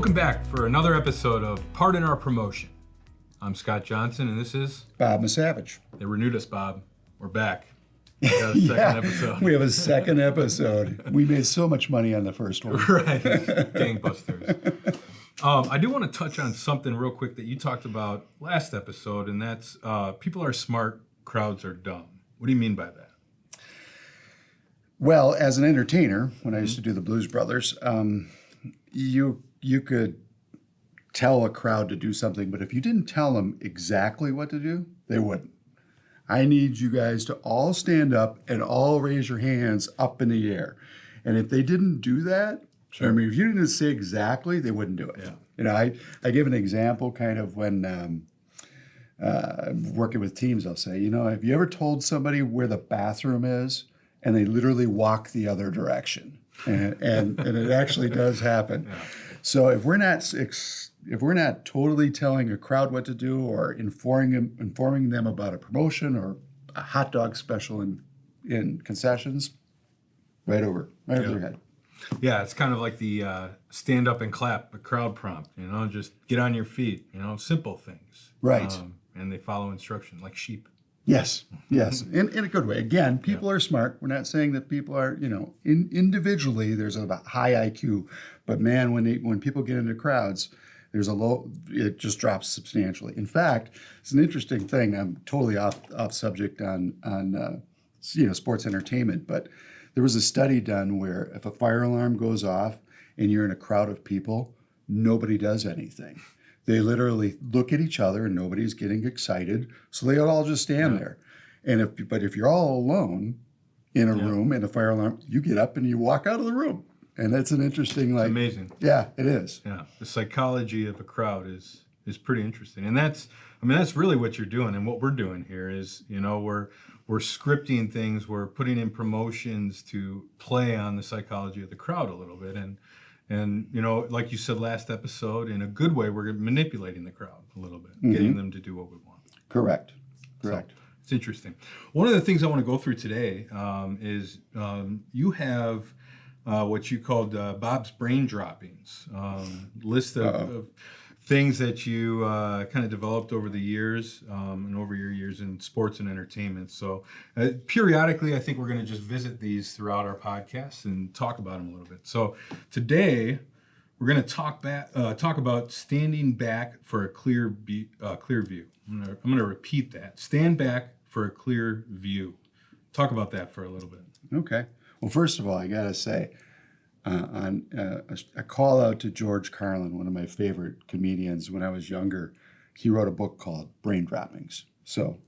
Welcome back for another episode of Pardon Our Promotion. I'm Scott Johnson, and this is Bob Misavage. They renewed us, Bob. We're back. We got a second episode. We have a second episode. We made so much money on the first one. Right. Gangbusters. I do want to touch on something real quick that you talked about last episode, and that's people are smart, crowds are dumb. What do you mean by that? Well, as an entertainer, when I used to do the Blues Brothers, you could tell a crowd to do something, but if you didn't tell them exactly what to do, they wouldn't. I need you guys to all stand up and all raise your hands up in the air. And if they didn't do that, Sure. I mean, if you didn't say exactly, they wouldn't do it. Yeah. You know, I give an example kind of when working with teams, I'll say, you know, have you ever told somebody where the bathroom is and they literally walk the other direction? And it actually does happen. Yeah. So if we're not totally telling a crowd what to do or informing them about a promotion or a hot dog special in concessions, right over their head. Yeah, it's kind of like the stand up and clap, the crowd prompt, you know, just get on your feet, you know, simple things. Right. And they follow instruction like sheep. Yes, in a good way. Again, people are smart. We're not saying that people are, you know, individually there's a high IQ, but man, when people get into crowds, there's it just drops substantially. In fact, it's an interesting thing. I'm totally off subject on sports entertainment, but there was a study done where if a fire alarm goes off and you're in a crowd of people, nobody does anything. They literally look at each other and nobody's getting excited, so they all just stand there. And if you're all alone in a room and a fire alarm, you get up and you walk out of the room. And that's an interesting, It's amazing. Yeah, it is. Yeah, the psychology of a crowd is pretty interesting, and that's really what you're doing, and what we're doing here is, you know, we're scripting things, we're putting in promotions to play on the psychology of the crowd a little bit, and you know, like you said last episode, in a good way, we're manipulating the crowd a little bit, getting them to do what we want. Correct. So, it's interesting. One of the things I want to go through today is you have what you called Bob's brain droppings, list of things that you kind of developed over the years and over your years in sports and entertainment. So periodically, I think we're going to just visit these throughout our podcast and talk about them a little bit. So today, we're going to talk about standing back for a clear view. I'm going to repeat that. Stand back for a clear view. Talk about that for a little bit. Okay. Well, first of all, I got to say, a call out to George Carlin, one of my favorite comedians when I was younger. He wrote a book called Brain Droppings. So,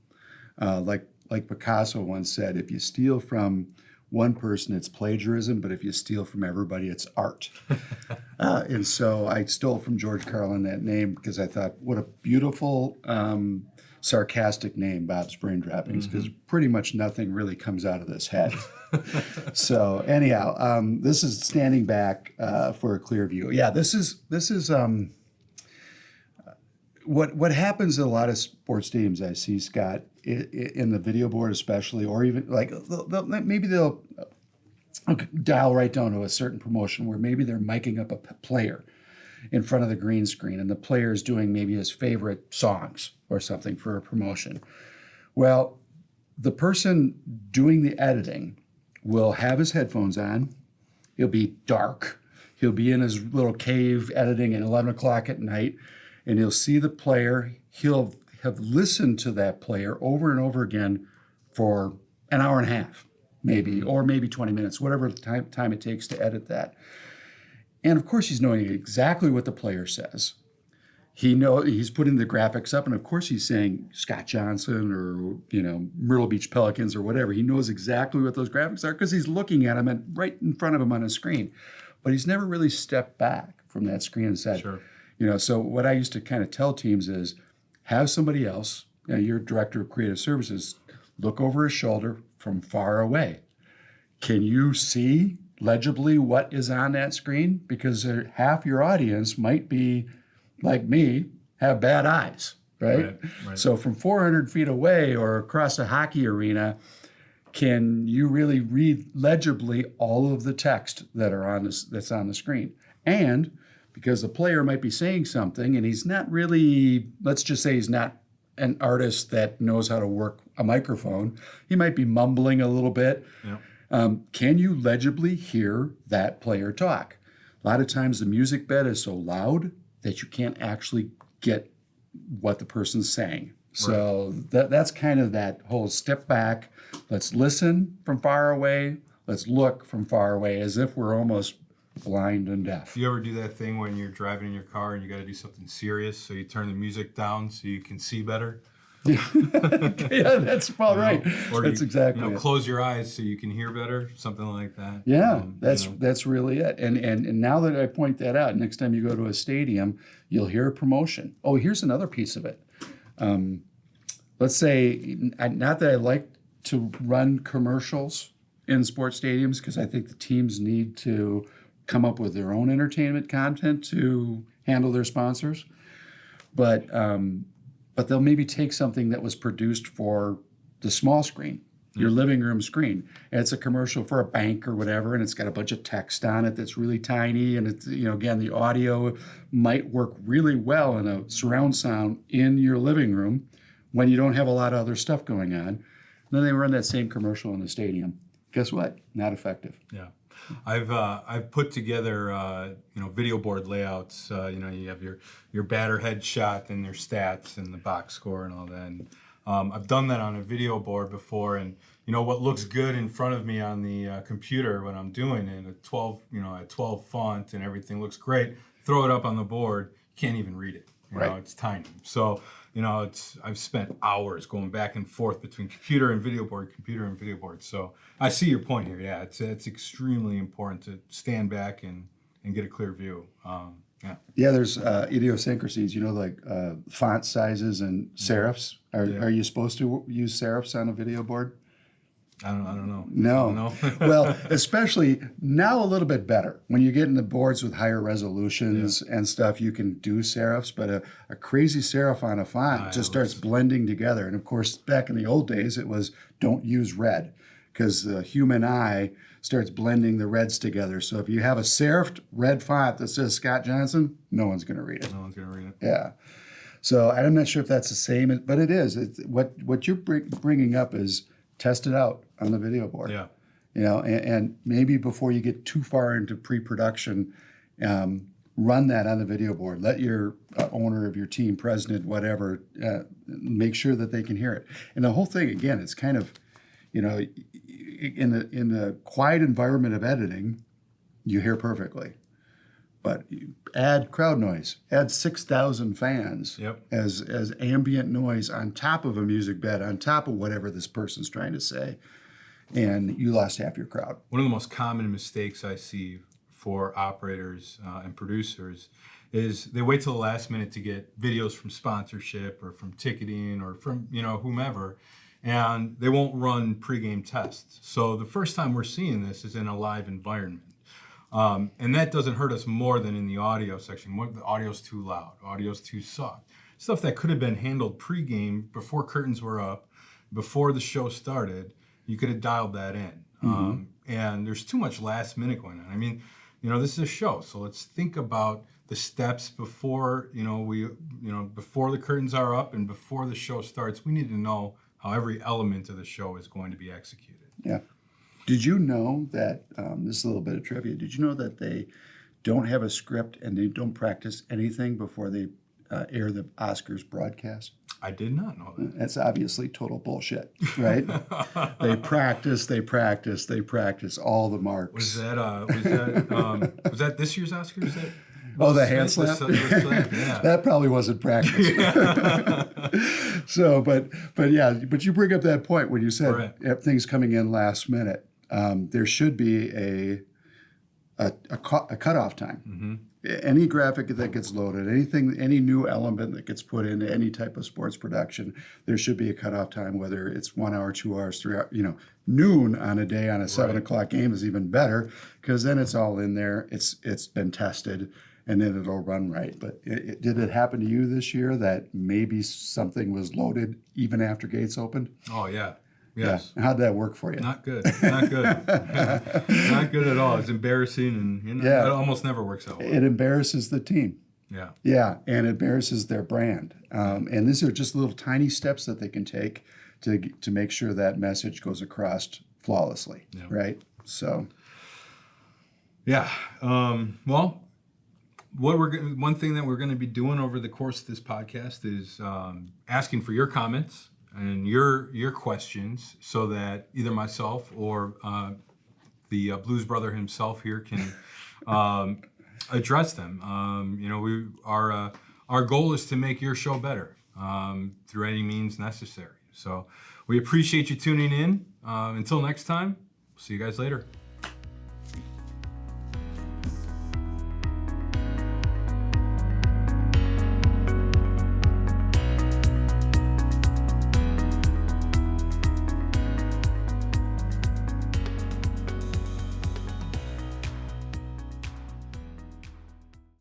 like Picasso once said, if you steal from one person, it's plagiarism, but if you steal from everybody, it's art. And so I stole from George Carlin that name because I thought, what a beautiful, sarcastic name, Bob's Brain Droppings, because pretty much nothing really comes out of this head. So anyhow, this is standing back for a clear view. Yeah, this is what happens in a lot of sports stadiums I see, Scott, in the video board especially, or even like maybe they'll dial right down to a certain promotion where maybe they're miking up a player in front of the green screen and the player is doing maybe his favorite songs or something for a promotion. Well, the person doing the editing will have his headphones on. It'll be dark. He'll be in his little cave editing at 11 o'clock at night, and he'll see the player. He'll have listened to that player over and over again for an hour and a half, maybe, or maybe 20 minutes, whatever time it takes to edit that. And of course, he's knowing exactly what the player says. He's putting the graphics up, and of course he's saying Scott Johnson or, you know, Myrtle Beach Pelicans or whatever. He knows exactly what those graphics are because he's looking at them and right in front of him on a screen. But he's never really stepped back from that screen and said, Sure. You know, so what I used to kind of tell teams is have somebody else, you know, your director of creative services, look over his shoulder from far away. Can you see legibly what is on that screen? Because half your audience might be like me, have bad eyes, right? So from 400 feet away or across a hockey arena, can you really read legibly all of the text that are on this, that's on the screen? And because the player might be saying something and he's not really, let's just say he's not an artist that knows how to work a microphone. He might be mumbling a little bit. Yeah. Can you legibly hear that player talk? A lot of times the music bed is so loud that you can't actually get what the person's saying. So that's kind of that whole step back. Let's listen from far away. Let's look from far away as if we're almost blind and deaf. Do you ever do that thing when you're driving in your car and you got to do something serious, so you turn the music down so you can see better? Yeah, that's about right. Or That's exactly it. close your eyes so you can hear better, something like that. Yeah, that's really it. And now that I point that out, next time you go to a stadium, you'll hear a promotion. Oh, here's another piece of it. Let's say, not that I like to run commercials in sports stadiums, because I think the teams need to come up with their own entertainment content to handle their sponsors. But they'll maybe take something that was produced for the small screen, your living room screen. And it's a commercial for a bank or whatever, and it's got a bunch of text on it that's really tiny. And it's, again, the audio might work really well in a surround sound in your living room when you don't have a lot of other stuff going on. And then they run that same commercial in the stadium. Guess what? Not effective. Yeah. I've put together video board layouts. You have your batter head shot and their stats and the box score and all that. And I've done that on a video board before, and what looks good in front of me on the computer when I'm doing it, a 12 font and everything looks great. Throw it up on the board, you can't even read it. It's tiny. So I've spent hours going back and forth between computer and video board. So I see your point here. Yeah, it's extremely important to stand back and get a clear view. Yeah, there's idiosyncrasies, like font sizes and serifs. Are you supposed to use serifs on a video board? I don't know. No. Well, especially now a little bit better. When you get into boards with higher resolutions and stuff, you can do serifs, but a crazy serif on a font just starts blending together. And of course, back in the old days, it was don't use red, because the human eye starts blending the reds together. So if you have a serifed red font that says Scott Johnson, no one's going to read it. No one's going to read it. Yeah. So I'm not sure if that's the same, but it is. What you're bringing up is test it out on the video board. Yeah. And maybe before you get too far into pre-production, run that on the video board. Let your owner of your team, president, whatever, make sure that they can hear it. And the whole thing, again, it's kind of, in the quiet environment of editing, you hear perfectly. But you add crowd noise, add 6,000 fans as ambient noise on top of a music bed, on top of whatever this person's trying to say, and you lost half your crowd. One of the most common mistakes I see for operators and producers is they wait till the last minute to get videos from sponsorship or from ticketing or from whomever, and they won't run pregame tests. So the first time we're seeing this is in a live environment. And that doesn't hurt us more than in the audio section. The audio's too loud, audio's too soft. Stuff that could have been handled pregame before curtains were up, before the show started, you could have dialed that in. And there's too much last minute going on. I mean, this is a show, so let's think about the steps before, before the curtains are up and before the show starts. We need to know how every element of the show is going to be executed. Yeah. Did you know that, this is a little bit of trivia, did you know that they don't have a script and they don't practice anything before they air the Oscars broadcast? I did not know that. That's obviously total bullshit, right? They practice all the marks. Was that this year's Oscars? The hand slap? Yeah. That probably wasn't practice. So, but you bring up that point when you said things coming in last minute. There should be a cutoff time. Mm-hmm. Any graphic that gets loaded, any new element that gets put into any type of sports production, there should be a cutoff time, whether it's 1 hour, 2 hours, 3 hours, noon on a day on a 7 o'clock game is even better, because then it's all in there. It's been tested, and then it'll run right. But did it happen to you this year that maybe something was loaded even after gates opened? Oh, yeah. Yes. Yeah. How'd that work for you? Not good. Not good. Not good at all. It's embarrassing, and it almost never works out well. It embarrasses the team. Yeah. Yeah, and it embarrasses their brand. And these are just little tiny steps that they can take to make sure that message goes across flawlessly, right? So, yeah. Well, one thing that we're going to be doing over the course of this podcast is asking for your comments and your questions, so that either myself or the Blues Brother himself here can address them. Our goal is to make your show better through any means necessary. So we appreciate you tuning in. Until next time, see you guys later.